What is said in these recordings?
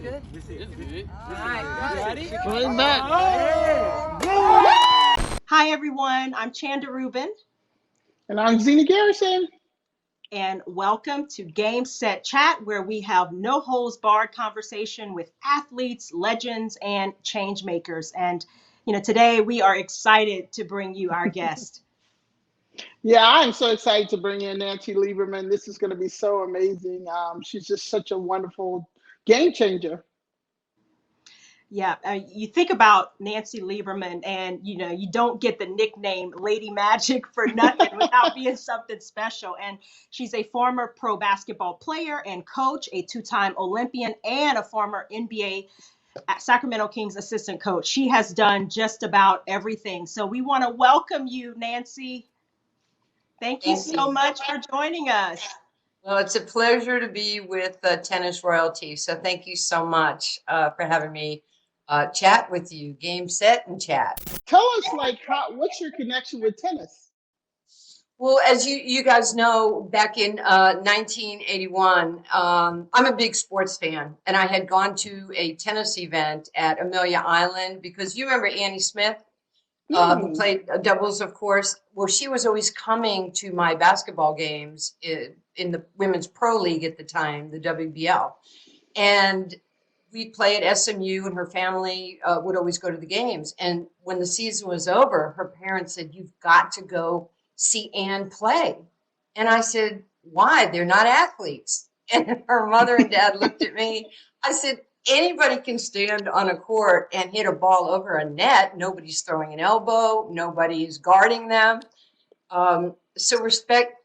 good? This is good. All right, Ready? Going back. Hi, everyone. I'm Chanda Rubin, And I'm Zena Garrison. and welcome to Game.Set.Chat, where we have no holds barred conversation with athletes, legends, and change makers. And, today we are excited to bring you our guest. Yeah, I'm so excited to bring in Nancy Lieberman. This is going to be so amazing. She's just such a wonderful game changer. Yeah, you think about Nancy Lieberman, and you don't get the nickname Lady Magic for nothing without being something special. And she's a former pro basketball player and coach, a two-time Olympian, and a former NBA Sacramento Kings assistant coach. She has done just about everything. So we want to welcome you, Nancy. Thank you so much for joining us. Well, it's a pleasure to be with Tennis Royalty. So thank you so much for having me chat with you. Game, set, and chat. Tell us, what's your connection with tennis? Well, as you guys know, back in 1981, I'm a big sports fan, and I had gone to a tennis event at Amelia Island because you remember Annie Smith, who played doubles, of course. Well, she was always coming to my basketball games in the Women's Pro League at the time, the WBL. And we'd play at SMU, and her family would always go to the games. And when the season was over, her parents said, "You've got to go see Ann play." And I said, "Why? They're not athletes." And her mother and dad looked at me. I said, "Anybody can stand on a court and hit a ball over a net. Nobody's throwing an elbow. Nobody's guarding them." So respect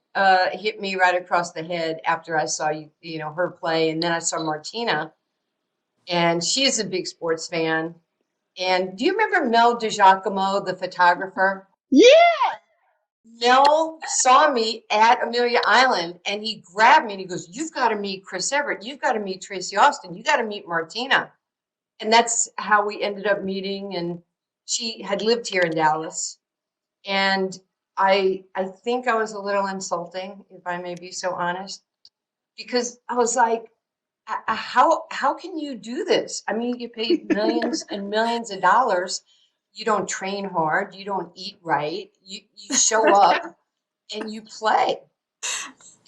hit me right across the head after I saw her play. And then I saw Martina, and she's a big sports fan. And do you remember Mel DiGiacomo, the photographer? Yeah. Mel saw me at Amelia Island, and he grabbed me and he goes, "You've got to meet Chris Everett. You've got to meet Tracy Austin. You got to meet Martina." And that's how we ended up meeting. And she had lived here in Dallas. And I think I was a little insulting, if I may be so honest, because I was like, how can you do this? I mean, you get paid millions and millions of dollars. You don't train hard. You don't eat right. You show up and you play.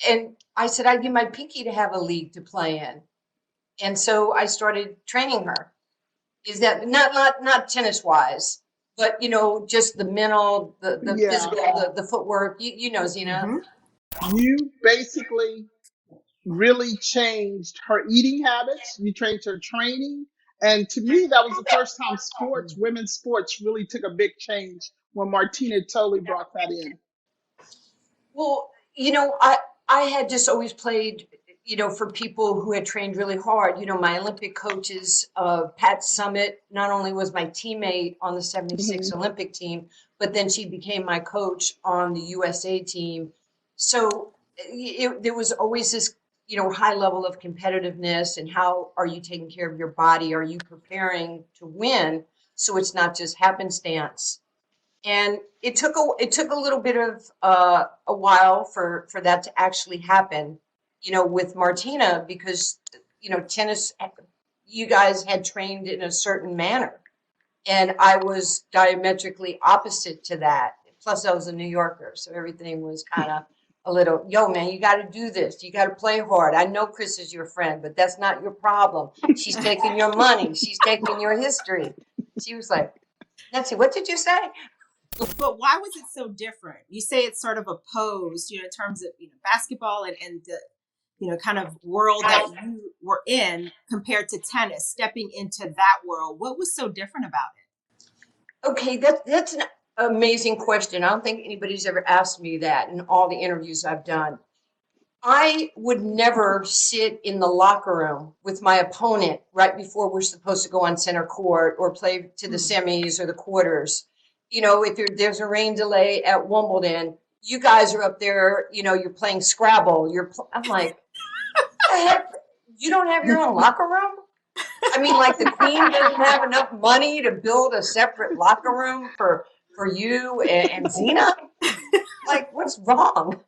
And I said, I'd give my pinky to have a league to play in. And so I started training her. Is that not tennis wise, but just the mental, the physical, the footwork, Zena. Mm-hmm. You basically really changed her eating habits. You changed her training. And to me, that was the first time women's sports really took a big change when Martina totally brought that in. Well, I had just always played, for people who had trained really hard. My Olympic coaches, Pat Summitt, not only was my teammate on the 76 Olympic team, but then she became my coach on the USA team. So there was always this, high level of competitiveness, and how are you taking care of your body? Are you preparing to win? So it's not just happenstance. And it took a little bit of a while for that to actually happen, with Martina, because tennis, you guys had trained in a certain manner, and I was diametrically opposite to that. Plus, I was a New Yorker, so everything was kind of a little, "Yo, man, you got to do this. You got to play hard. I know Chris is your friend, but that's not your problem. She's taking your money. She's taking your history." She was like, "Nancy, what did you say?" But why was it so different? You say it's sort of opposed, in terms of, basketball and the, kind of world that you were in compared to tennis, stepping into that world. What was so different about it? Okay, that's an amazing question. I don't think anybody's ever asked me that in all the interviews I've done. I would never sit in the locker room with my opponent right before we're supposed to go on center court or play to the semis or the quarters. If there's a rain delay at Wimbledon, you guys are up there, you're playing Scrabble. I'm like, heck, you don't have your own locker room? I mean, like, the Queen doesn't have enough money to build a separate locker room for you and Zena? Like, what's wrong?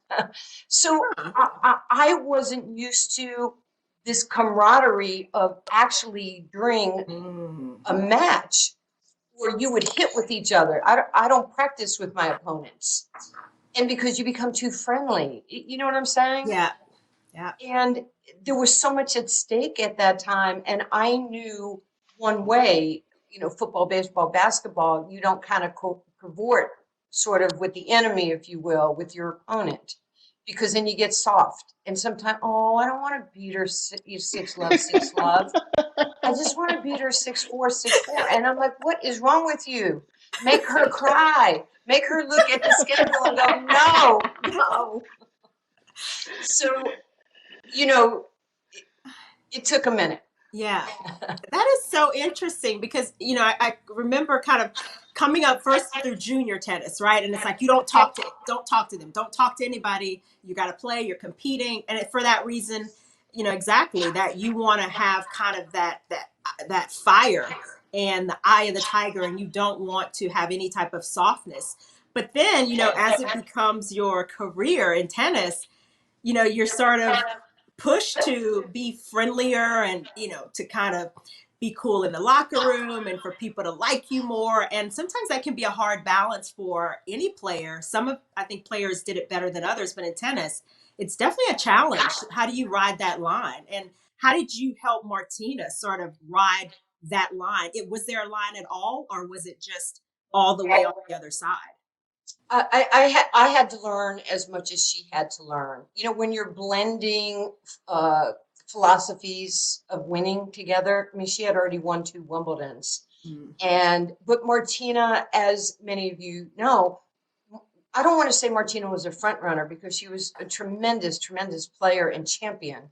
So I wasn't used to this camaraderie of actually during a match where you would hit with each other. I don't practice with my opponents. And because you become too friendly, you know what I'm saying? Yeah. Yeah. And there was so much at stake at that time. And I knew one way, football, baseball, basketball, you don't kind of cavort sort of with the enemy, if you will, with your opponent, because then you get soft. And sometimes, oh, I don't want to beat her 6', 6'. I just want to beat her 6'4", 6'4". And I'm like, what is wrong with you? Make her cry. Make her look at the schedule and go, no, no. So, it took a minute. Yeah. That is so interesting because, I remember kind of coming up first through junior tennis, right? And it's like, you don't talk to them. Don't talk to anybody. You got to play, you're competing. And for that reason, exactly that you want to have kind of that fire and the eye of the tiger, and you don't want to have any type of softness. But then, as it becomes your career in tennis, you're sort of pushed to be friendlier and, to kind of be cool in the locker room and for people to like you more. And sometimes that can be a hard balance for any player. I think players did it better than others, but in tennis, it's definitely a challenge. How do you ride that line? And how did you help Martina sort of ride that line? Was there a line at all, or was it just all the way on the other side? I had to learn as much as she had to learn. When you're blending philosophies of winning together. I mean, she had already won 2 Wimbledons. But Martina, as many of you know, I don't want to say Martina was a front runner because she was a tremendous, tremendous player and champion.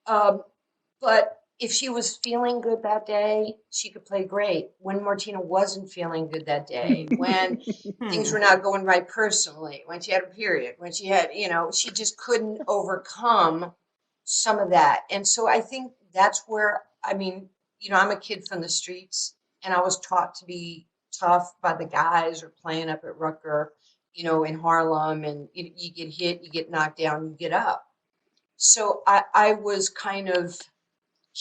But if she was feeling good that day, she could play great. When Martina wasn't feeling good that day, when things were not going right personally, when she had a period, when she had, she just couldn't overcome some of that. And so I think that's where, I'm a kid from the streets, and I was taught to be tough by the guys or playing up at Rutger, in Harlem, and you get hit, you get knocked down, you get up. So I was kind of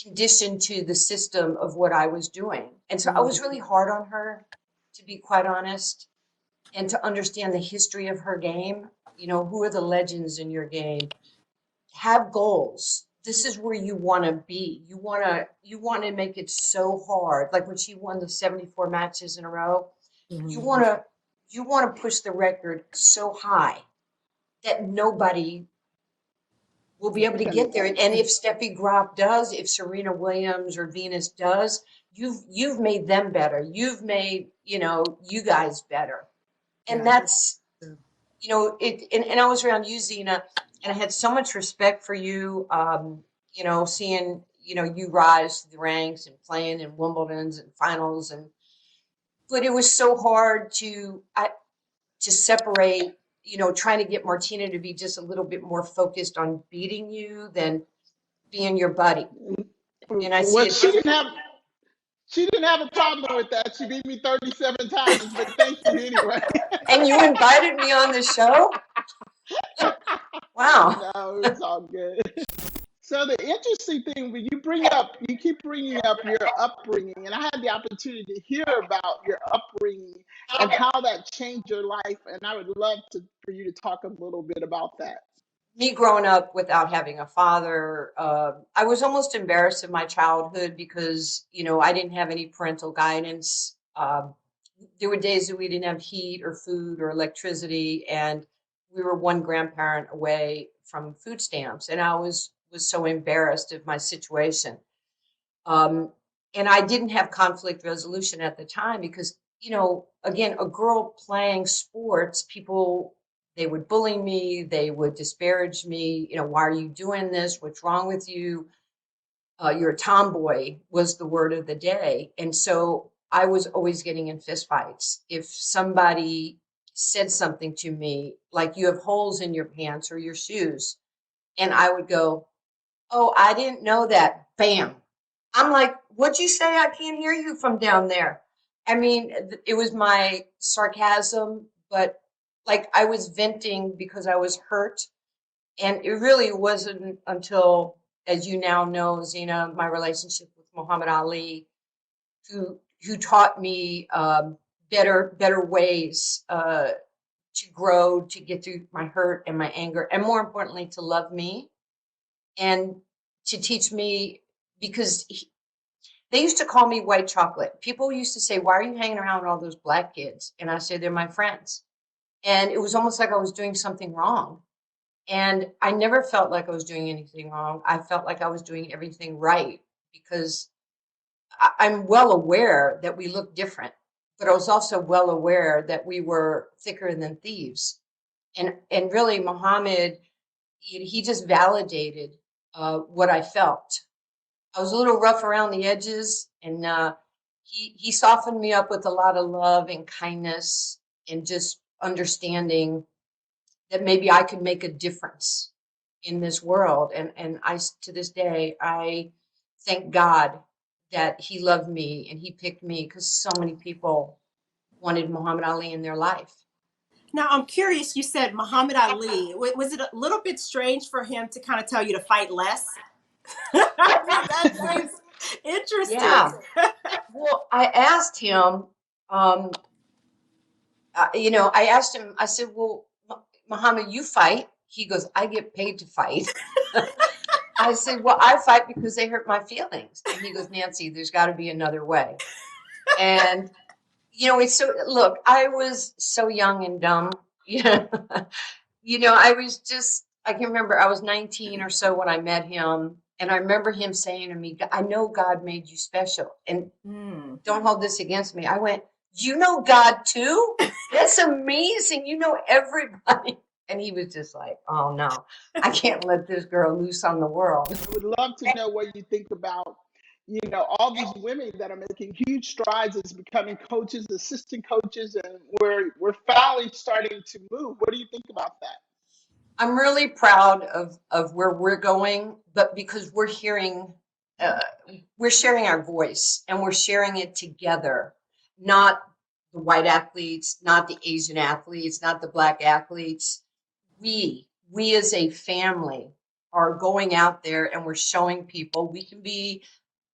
conditioned to the system of what I was doing. And so I was really hard on her, to be quite honest, and to understand the history of her game. Who are the legends in your game? Have goals. This is where you want to be. You want to make it so hard. Like when she won the 74 matches in a row, you want to push the record so high that nobody will be able to get there. And if Steffi Graf does, if Serena Williams or Venus does, you've made them better. You've made, you guys better. And that's, and I was around you, Zena, and I had so much respect for you, seeing, you rise to the ranks and playing in Wimbledons and finals. But it was so hard to separate, trying to get Martina to be just a little bit more focused on beating you than being your buddy. And I see Well, it. she didn't have a problem with that. She beat me 37 times, but thank you anyway. And you invited me on the show? Wow. No, it's all good. So the interesting thing, when you keep bringing up your upbringing, and I had the opportunity to hear about your upbringing and how that changed your life, and I would love for you to talk a little bit about that. Me growing up without having a father, I was almost embarrassed of my childhood because, I didn't have any parental guidance. There were days that we didn't have heat or food or electricity, and we were one grandparent away from food stamps, and I was so embarrassed of my situation. And I didn't have conflict resolution at the time because, again, a girl playing sports, people, they would bully me, they would disparage me, why are you doing this? What's wrong with you? You're a tomboy was the word of the day. And so I was always getting in fistfights. If somebody said something to me, like you have holes in your pants or your shoes, and I would go, oh, I didn't know that. Bam. I'm like, what'd you say? I can't hear you from down there. I mean, it was my sarcasm, but like I was venting because I was hurt. And it really wasn't until as you now know, Zena, my relationship with Muhammad Ali, who taught me better ways to grow, to get through my hurt and my anger, and more importantly, to love me and to teach me, because they used to call me white chocolate. People used to say, "Why are you hanging around with all those black kids?" And I say, "They're my friends." And it was almost like I was doing something wrong. And I never felt like I was doing anything wrong. I felt like I was doing everything right, because I'm well aware that we look different, but I was also well aware that we were thicker than thieves. And really, Muhammad, he just validated what I felt. I was a little rough around the edges, and he softened me up with a lot of love and kindness and just understanding that maybe I could make a difference in this world. And I, to this day, I thank God that he loved me and he picked me, because so many people wanted Muhammad Ali in their life. Now, I'm curious, you said Muhammad Ali. Was it a little bit strange for him to kind of tell you to fight less? I mean, that seems interesting. Yeah. Well, I asked him, I asked him, I said, "Well, Muhammad, you fight." He goes, "I get paid to fight." I said, "Well, I fight because they hurt my feelings." And he goes, "Nancy, there's got to be another way." And, it's so, look, I was so young and dumb. Yeah. I was just, I can remember I was 19 or so when I met him. And I remember him saying to me, "I know God made you special. And don't hold this against me." I went, "You know God too? That's amazing. You know everybody." And he was just like, "Oh no, I can't let this girl loose on the world." I would love to know what you think about, all these women that are making huge strides as becoming coaches, assistant coaches, and we're finally starting to move. What do you think about that? I'm really proud of where we're going, but because uh, we're sharing our voice and we're sharing it together, not the white athletes, not the Asian athletes, not the black athletes. We as a family are going out there and we're showing people we can be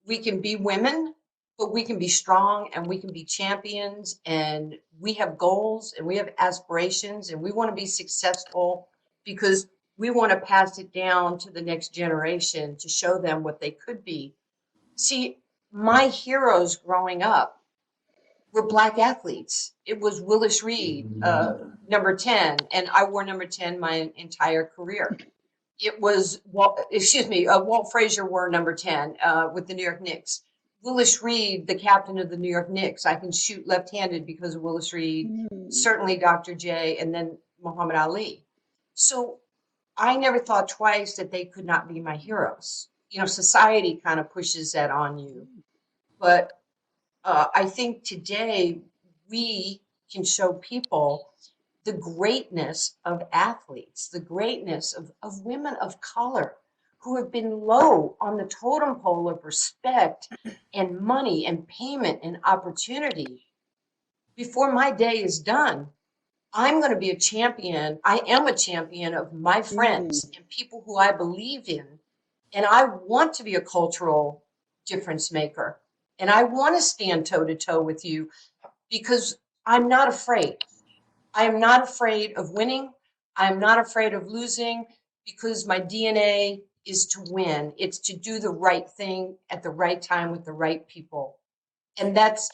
women, but we can be strong and we can be champions, and we have goals and we have aspirations and we want to be successful, because we want to pass it down to the next generation to show them what they could be. See, my heroes growing up were black athletes. It was Willis Reed, number 10, and I wore number 10 my entire career. It was Walt Frazier wore number 10 with the New York Knicks. Willis Reed, the captain of the New York Knicks. I can shoot left-handed because of Willis Reed. Certainly Dr. J, and then Muhammad Ali. So I never thought twice that they could not be my heroes. Society kind of pushes that on you. But I think today we can show people the greatness of athletes, the greatness of women of color who have been low on the totem pole of respect and money and payment and opportunity. Before my day is done, I'm going to be a champion. I am a champion of my friends and people who I believe in. And I want to be a cultural difference maker. And I want to stand toe to toe with you, because I'm not afraid. I am not afraid of winning. I am not afraid of losing, because my DNA is to win. It's to do the right thing at the right time with the right people. And that's,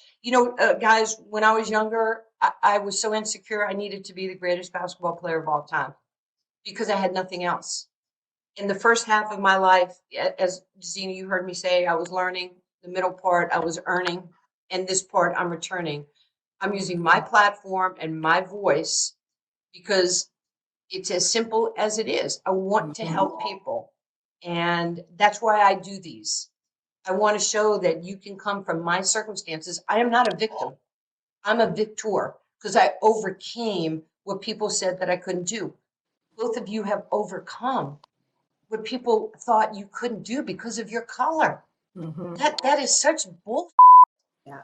guys, when I was younger, I was so insecure. I needed to be the greatest basketball player of all time because I had nothing else. In the first half of my life, as Zena, you heard me say, I was learning. The middle part, I was earning. And this part, I'm returning. I'm using my platform and my voice because it's as simple as it is. I want to help people. And that's why I do these. I want to show that you can come from my circumstances. I am not a victim. I'm a victor, because I overcame what people said that I couldn't do. Both of you have overcome what people thought you couldn't do because of your color. That is such bull. Yeah.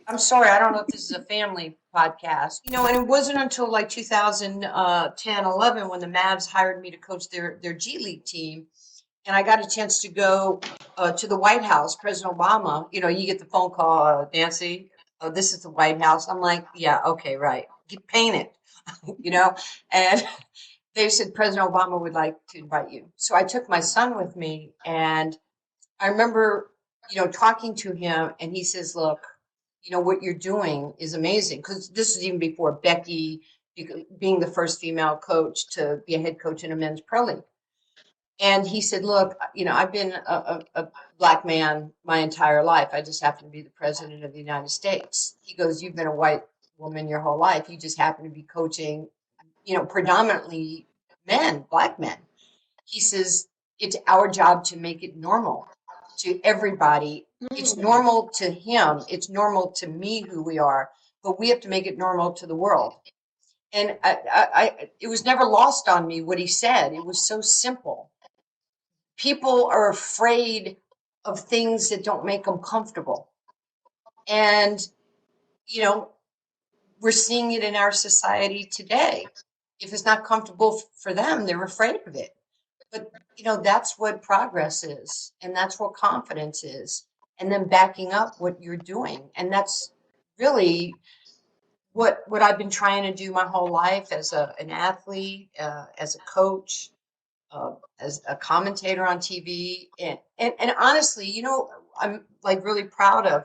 I'm sorry, I don't know if this is a family podcast. And it wasn't until like 2010, 11 when the Mavs hired me to coach their G League team. and I got a chance to go to the White House. President Obama, you know, you get the phone call, Nancy, this is the White House. I'm like, yeah, okay, right. Get painted, you know, and they said President Obama would like to invite you. So I took my son with me, and I remember, you know, talking to him, and he says, look, you know, what you're doing is amazing. Because this is even before Becky being the first female coach to be a head coach in a men's pro league. And he said, look, you know, I've been a black man my entire life. I just happen to be the president of the United States. He goes, you've been a white woman your whole life. You just happen to be coaching, you know, predominantly men, black men. He says, it's our job to make it normal to everybody. It's normal to him. It's normal to me who we are, but we have to make it normal to the world. And it was never lost on me what he said. It was so simple. People are afraid of things that don't make them comfortable. And, you know, we're seeing it in our society today. If it's not comfortable for them, they're afraid of it. But, you know, that's what progress is. And that's what confidence is. And then backing up what you're doing. And that's really what I've been trying to do my whole life as an athlete, as a coach, as a commentator on TV. And honestly, you know, I'm like really proud of,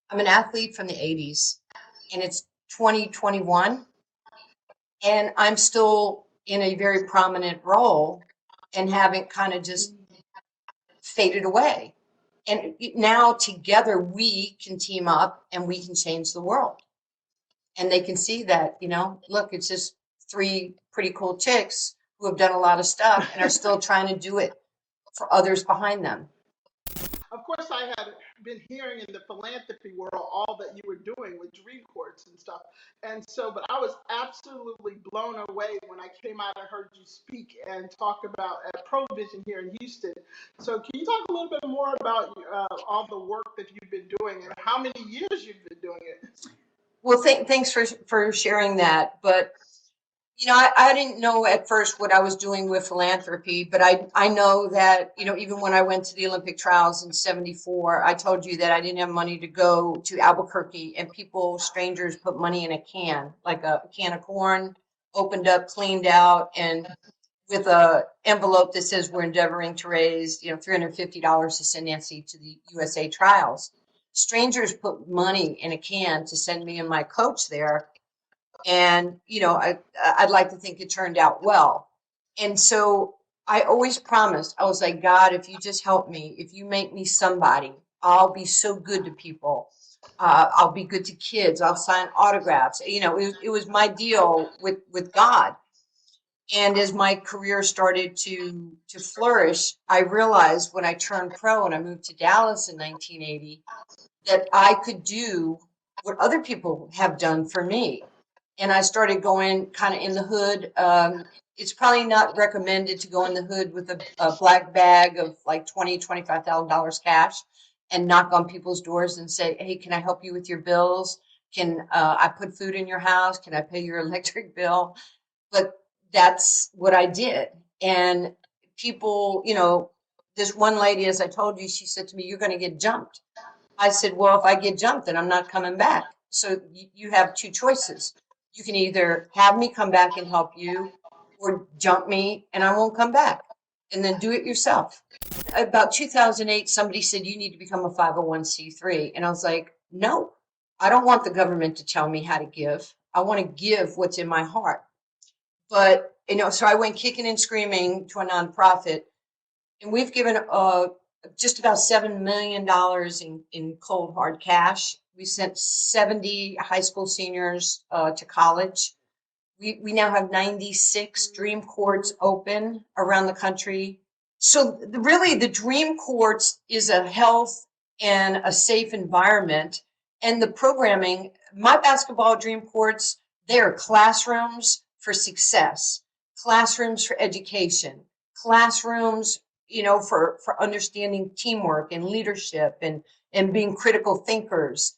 I'm an athlete from the 80s, and it's 2021, and I'm still in a very prominent role and haven't kind of just faded away. And now together we can team up and we can change the world. And they can see that, you know, look, it's just three pretty cool chicks who have done a lot of stuff and are still trying to do it for others behind them. Of course, I had been hearing in the philanthropy world all that you were doing with dream courts and stuff. And so, but I was absolutely blown away when I came out and heard you speak and talk about at Provision here in Houston. So, can you talk a little bit more about all the work that you've been doing and how many years you've been doing it? Well, thanks for sharing that. But you know, I didn't know at first what I was doing with philanthropy, but I know that, you know, even when I went to the Olympic trials in '74, I told you that I didn't have money to go to Albuquerque, and people, strangers, put money in a can, like a can of corn, opened up, cleaned out, and with a envelope that says we're endeavoring to raise, you know, $350 to send Nancy to the USA trials. Strangers put money in a can to send me and my coach there. And, you know, I'd like to think it turned out well. And so I always promised, I was like, God, if you just help me, if you make me somebody, I'll be so good to people. I'll be good to kids. I'll sign autographs. You know, it was my deal with God. And as my career started to flourish, I realized when I turned pro and I moved to Dallas in 1980 that I could do what other people have done for me. And I started going kind of in the hood. It's probably not recommended to go in the hood with a black bag of like $25,000 cash and knock on people's doors and say, hey, can I help you with your bills? Can I put food in your house? Can I pay your electric bill? But that's what I did. And people, you know, this one lady, as I told you, she said to me, you're going to get jumped. I said, well, if I get jumped, then I'm not coming back. So you have two choices. You can either have me come back and help you, or jump me and I won't come back, and then do it yourself. About 2008, somebody said, you need to become a 501c3. And I was like, no, I don't want the government to tell me how to give. I want to give what's in my heart. But, you know, so I went kicking and screaming to a nonprofit, and we've given just about $7 million in cold hard cash. We sent 70 high school seniors to college. We now have 96 dream courts open around the country. So really the dream courts is a health and a safe environment. And the programming, my basketball dream courts, they are classrooms for success, classrooms for education, classrooms, you know, for understanding teamwork and leadership and being critical thinkers.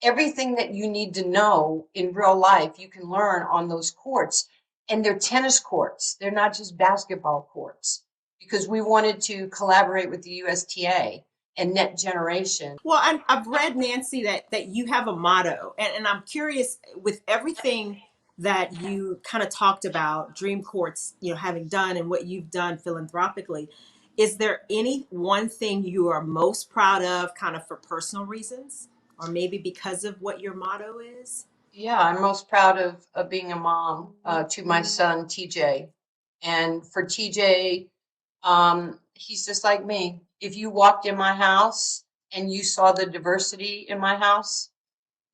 Everything that you need to know in real life, you can learn on those courts. And they're tennis courts. They're not just basketball courts. because we wanted to collaborate with the USTA and Net Generation. Well, I've read, Nancy, that you have a motto, and I'm curious, with everything that you kind of talked about, Dream Courts, having done and what you've done philanthropically, is there any one thing you are most proud of, kind of for personal reasons, or maybe because of what your motto is? Yeah, I'm most proud of being a mom to my son, TJ. And for TJ, he's just like me. If you walked in my house and you saw the diversity in my house,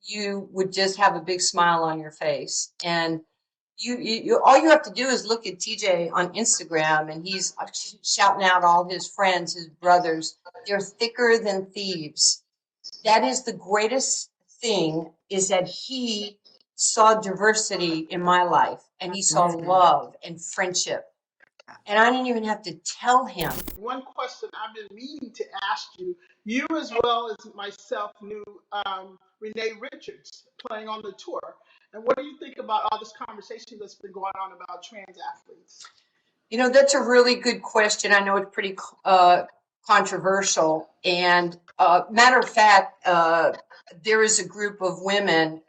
you would just have a big smile on your face. And all you have to do is look at TJ on Instagram, and he's shouting out all his friends, his brothers. They're thicker than thieves. That is the greatest thing, is that he saw diversity in my life, and he saw love and friendship. And I didn't even have to tell him. One question I've been meaning to ask you, you as well as myself knew Renee Richards playing on the tour. And what do you think about all this conversation that's been going on about trans athletes? That's a really good question. I know it's pretty controversial. And matter of fact, there is a group of women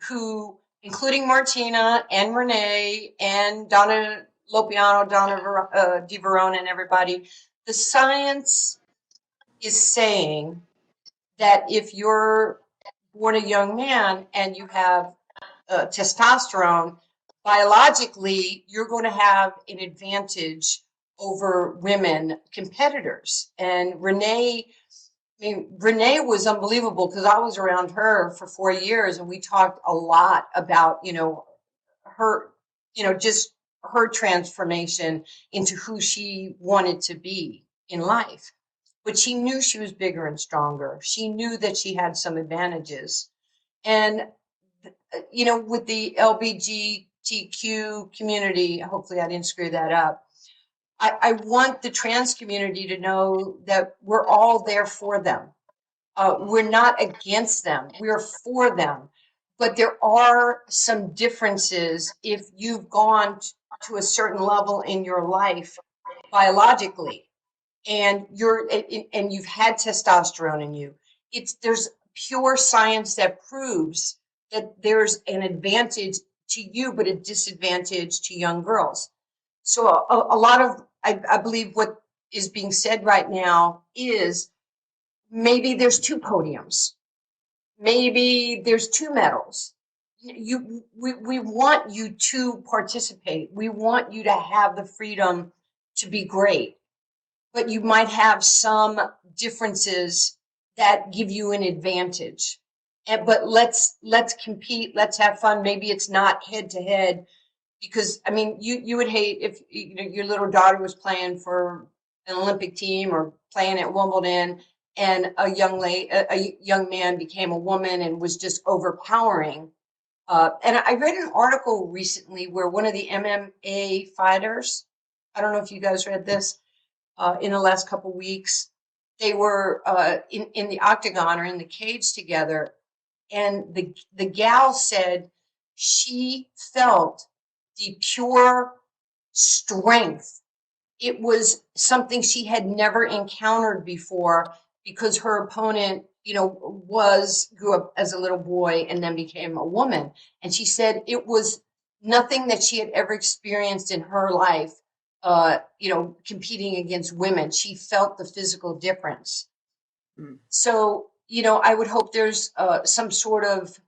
who, including Martina and Renee and Donna Lopiano, Donna Di Verona, and everybody, the science is saying that if you're born a young man and you have testosterone, biologically, you're going to have an advantage over women competitors. And Renee was unbelievable, because I was around her for 4 years, and we talked a lot about, her, just her transformation into who she wanted to be in life. But she knew she was bigger and stronger. She knew that she had some advantages. And with the LGBTQ community, hopefully I didn't screw that up. I want the trans community to know that we're all there for them. We're not against them. We're for them. But there are some differences if you've gone to a certain level in your life biologically, and you've had testosterone in you. There's pure science that proves that there's an advantage to you, but a disadvantage to young girls. So a lot of, I believe what is being said right now is, maybe there's 2 podiums, maybe there's 2 medals. We want you to participate. We want you to have the freedom to be great, but you might have some differences that give you an advantage. But let's compete. Let's have fun. Maybe it's not head to head, because you would hate if your little daughter was playing for an Olympic team or playing at Wimbledon, and a young man became a woman and was just overpowering. And I read an article recently where one of the MMA fighters, I don't know if you guys read this, in the last couple weeks, they were in the octagon or in the cage together, and the gal said she felt the pure strength. It was something she had never encountered before, because her opponent, grew up as a little boy and then became a woman. And she said it was nothing that she had ever experienced in her life, competing against women. She felt the physical difference. So, I would hope there's some sort of,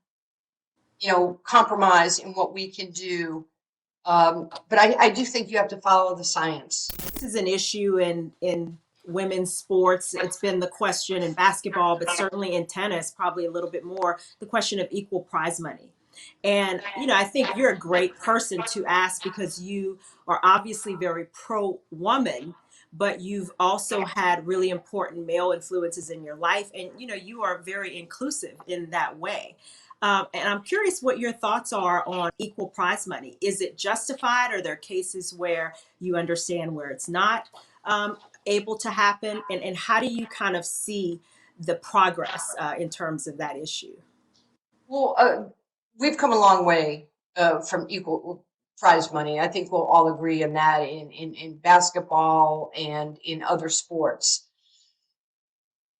compromise in what we can do. But I do think you have to follow the science. This is an issue in women's sports. It's been the question in basketball, but certainly in tennis, probably a little bit more, the question of equal prize money. And, I think you're a great person to ask, because you are obviously very pro-woman, but you've also had really important male influences in your life. And, you are very inclusive in that way. And I'm curious what your thoughts are on equal prize money. Is it justified? Are there cases where you understand where it's not able to happen? And how do you kind of see the progress in terms of that issue? Well, we've come a long way from prize money. I think we'll all agree on that in basketball and in other sports.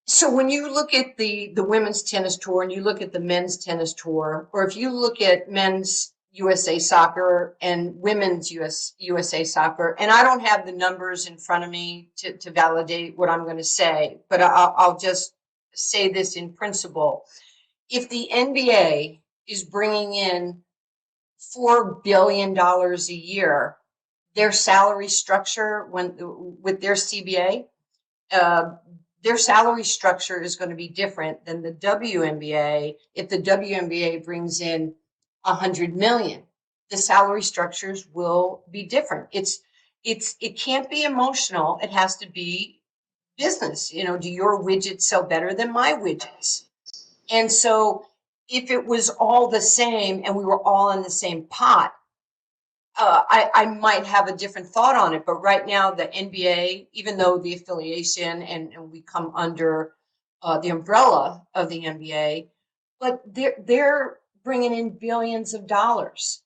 So when you look at the women's tennis tour and you look at the men's tennis tour, or if you look at men's USA soccer and women's USA soccer, and I don't have the numbers in front of me to validate what I'm going to say, but I'll just say this in principle. If the NBA is bringing in $4 billion a year, their salary structure with their CBA, their salary structure is going to be different than the WNBA. If the WNBA brings in 100 million, the salary structures will be different. It can't be emotional. It has to be business. Do your widgets sell better than my widgets? And so if it was all the same and we were all in the same pot, I might have a different thought on it. But right now, the NBA, even though the affiliation and we come under the umbrella of the NBA, but they're bringing in billions of dollars.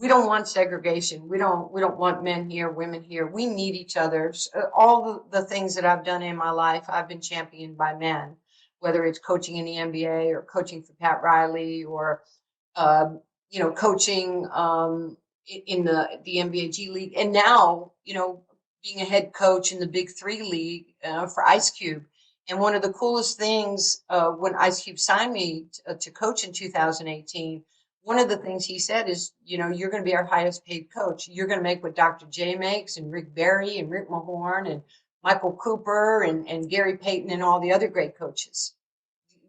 We don't want segregation. We don't want men here, women here. We need each other. All the things that I've done in my life, I've been championed by men, whether it's coaching in the NBA or coaching for Pat Riley or coaching in the NBA G League, and now being a head coach in the Big Three League for Ice Cube. And one of the coolest things when Ice Cube signed me to coach in 2018, one of the things he said is, you're going to be our highest paid coach. You're going to make what Dr. J makes, and Rick Barry and Rick Mahorn and Michael Cooper and Gary Payton and all the other great coaches.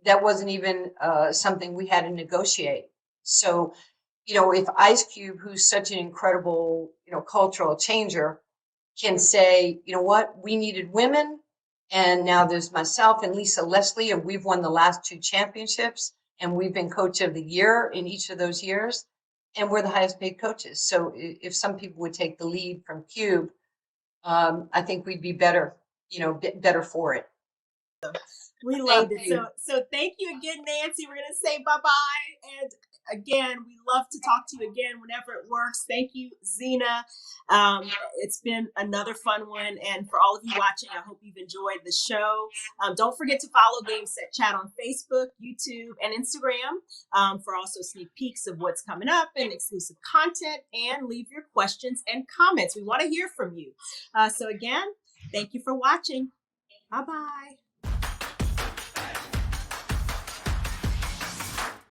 That wasn't even something we had to negotiate. So, if Ice Cube, who's such an incredible, cultural changer, can say, you know what, we needed women, and now there's myself and Lisa Leslie, and we've won the last 2 championships, and we've been coach of the year in each of those years, and we're the highest paid coaches. So if some people would take the lead from Cube, I think we'd be better, better for it. We loved it. So thank you again, Nancy. We're going to say bye-bye. And again, we love to talk to you again whenever it works. Thank you, Zena. It's been another fun one. And for all of you watching, I hope you've enjoyed the show. Don't forget to follow Game.Set.Chat on Facebook, YouTube, and Instagram for also sneak peeks of what's coming up and exclusive content, and leave your questions and comments. We want to hear from you. So again, thank you for watching. Bye-bye.